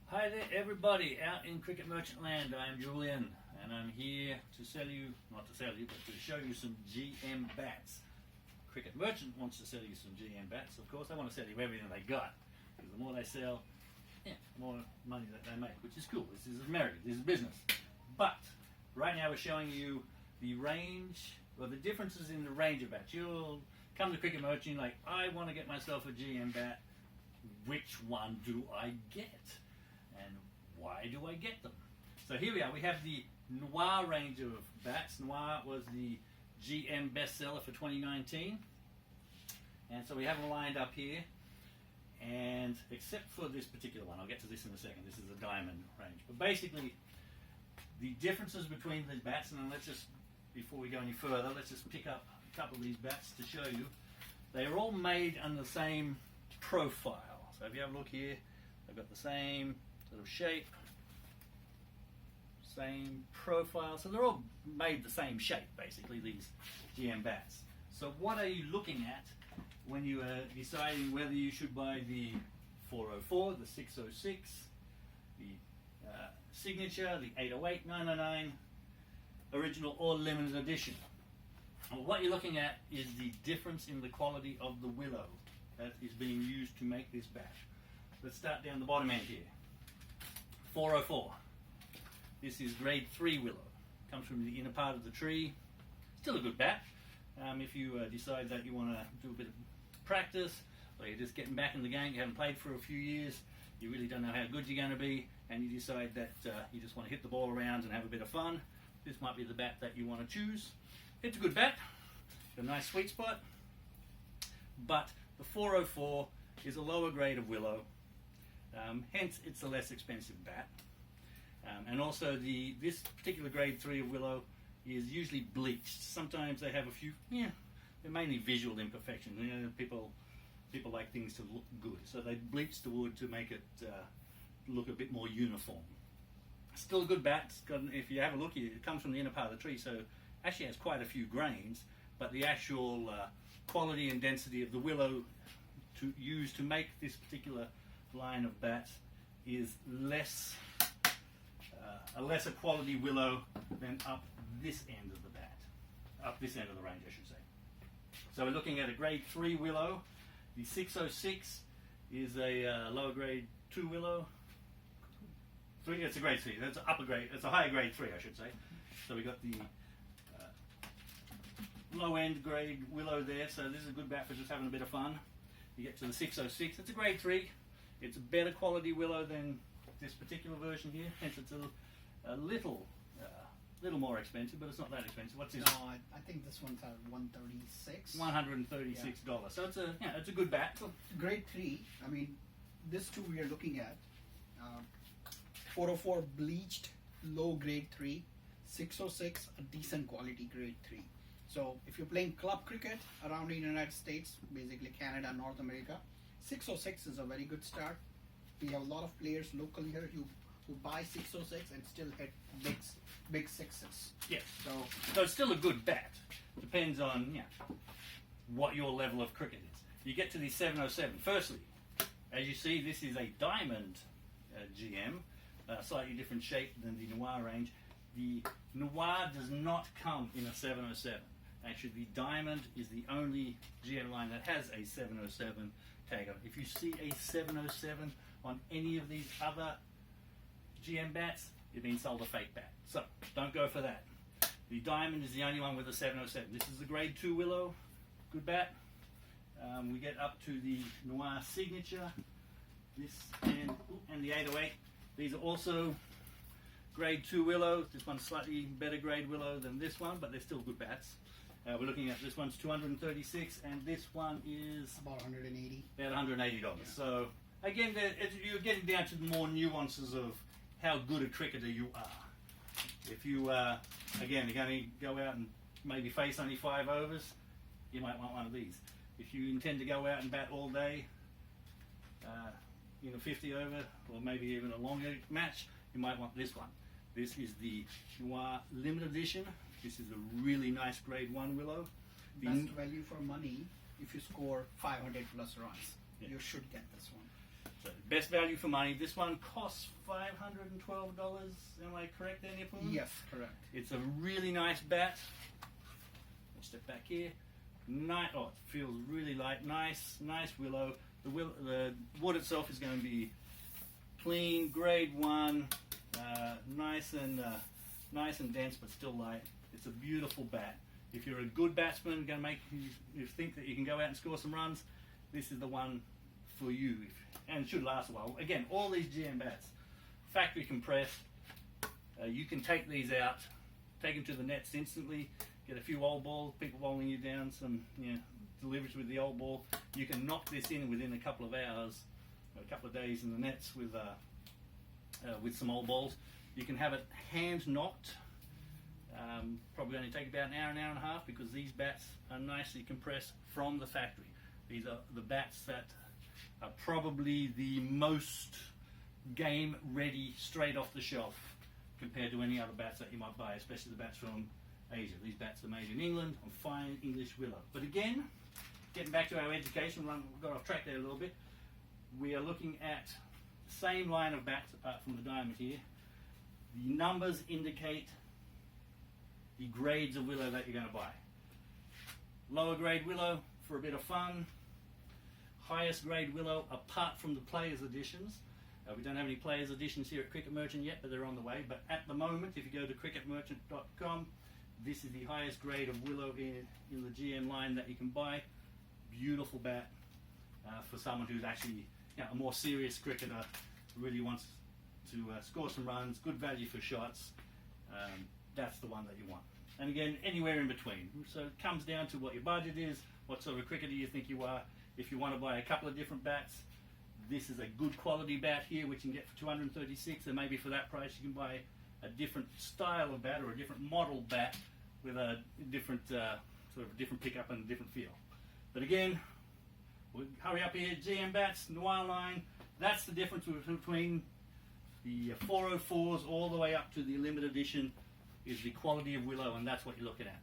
Hi there everybody out in Cricket Merchant Land. I'm Julian and I'm here to sell you, not to sell you, but to show you some GM bats. Cricket Merchant wants to sell you some GM bats, of course. They want to sell you everything they got, because the more they sell, the more money that they make, which is cool. This is America, this is business. But right now we're showing you the range, or the differences in the range of bats. You'll come to Cricket Merchant like, I want to get myself a GM bat. Which one do I get? And why do I get them? So here we are. We have the Noir range of bats. Noir was the GM bestseller for 2019. And so we have them lined up here. And except for this particular one, I'll get to this in a second. This is a diamond range. But basically, the differences between these bats, and let's just, before we go any further, let's just pick up a couple of these bats to show you. They are all made on the same profile. So if you have a look here, they've got the same sort of shape, same profile. So they're all made the same shape, basically, these GM bats. So what are you looking at when you are deciding whether you should buy the 404, the 606, the Signature, the 808, 909, original or limited edition? Well, what you're looking at is the difference in the quality of the willow that is being used to make this bat. Let's start down the bottom end here. 404. This is grade 3 willow. Comes from the inner part of the tree. Still a good bat. If you decide that you want to do a bit of practice, or you're just getting back in the game, you haven't played for a few years, you really don't know how good you're going to be, and you decide that you just want to hit the ball around and have a bit of fun, this might be the bat that you want to choose. It's a good bat. Got a nice sweet spot. But the 404 is a lower grade of willow. Hence it's a less expensive bat, and also this particular grade 3 of willow is usually bleached. Sometimes they have a few, they're mainly visual imperfections. You know, people like things to look good, so they bleach the wood to make it look a bit more uniform. Still a good bat. If you have a look here, it comes from the inner part of the tree, so actually has quite a few grains, but the actual quality and density of the willow used to make this particular line of bats is a lesser quality willow than up this end of the bat, up this end of the range, I should say. So we're looking at a grade 3 willow. The 606 is a lower grade 2 willow. It's a grade 3. That's an upper grade. It's a higher grade 3, I should say. So we got the low end grade willow there. So this is a good bat for just having a bit of fun. You get to the 606. It's a grade 3. It's a better quality willow than this particular version here. Hence, it's a little more expensive, but it's not that expensive. What's this? No, I think this one's at $136. $136. Yeah. So it's a good bat. Grade 3. I mean, this two we are looking at. 404 bleached, low grade 3. 606 a decent quality grade 3. So if you're playing club cricket around the United States, basically Canada, North America, 606 is a very good start. We have a lot of players locally here who buy 606 and still hit big sixes. Yes. So it's still a good bat. Depends on what your level of cricket is. You get to the 707. Firstly, as you see, this is a diamond GM, slightly different shape than the Noir range. The Noir does not come in a 707. Actually, the diamond is the only GM line that has a 707 tag on it. If you see a 707 on any of these other GM bats, you're being sold a fake bat. So don't go for that. The diamond is the only one with a 707. This is the grade 2 willow, good bat. We get up to the Noir Signature, this and the 808. These are also grade 2 willow. This one's slightly better grade willow than this one, but they're still good bats. We're looking at this one's $236, and this one is about $180. About $180. Yeah. So again, you're getting down to the more nuances of how good a cricketer you are. If you again, you're going to go out and maybe face only 5 overs, you might want one of these. If you intend to go out and bat all day, in a 50 over or maybe even a longer match, you might want this one. This is the Noir limited edition. This is a really nice grade 1 willow. Best value for money if you score 500 plus runs. Yeah. You should get this one. So best value for money. This one costs $512. Am I correct there, Nipun? Yes, correct. It's a really nice bat. I'll step back here. Oh, it feels really light. Nice willow. The wood itself is going to be clean, grade 1, nice and dense, but still light. It's a beautiful bat. If you're a good batsman, going to make you think that you can go out and score some runs, this is the one for you, and it should last a while. Again, all these GM bats, factory compressed. You can take these out, take them to the nets instantly, get a few old balls, people bowling you down, some deliveries with the old ball. You can knock this in within a couple of hours, or a couple of days in the nets with some old balls. You can have it hand knocked. Probably only take about an hour and a half, because these bats are nicely compressed from the factory. These are the bats that are probably the most game ready straight off the shelf compared to any other bats that you might buy, especially the bats from Asia. These bats are made in England on fine English willow. But again, getting back to our education, we got off track there a little bit. We are looking at the same line of bats apart from the diamond here. The numbers indicate the grades of willow that you're going to buy. Lower grade willow for a bit of fun. Highest grade willow apart from the players editions. We don't have any players editions here at Cricket Merchant yet, but they're on the way. But at the moment, if you go to cricketmerchant.com, this is the highest grade of willow in the GM line that you can buy. Beautiful bat for someone who's actually a more serious cricketer, really wants to score some runs, good value for shots. That's the one that you want. And again, anywhere in between. So it comes down to what your budget is, what sort of cricketer you think you are. If you want to buy a couple of different bats, this is a good quality bat here, which you can get for $236, and maybe for that price you can buy a different style of bat or a different model bat with a different sort of different pickup and a different feel. But again, we'll hurry up here. GM bats, Noir line. That's the difference between the 404s all the way up to the limited edition, is the quality of willow, and that's what you're looking at.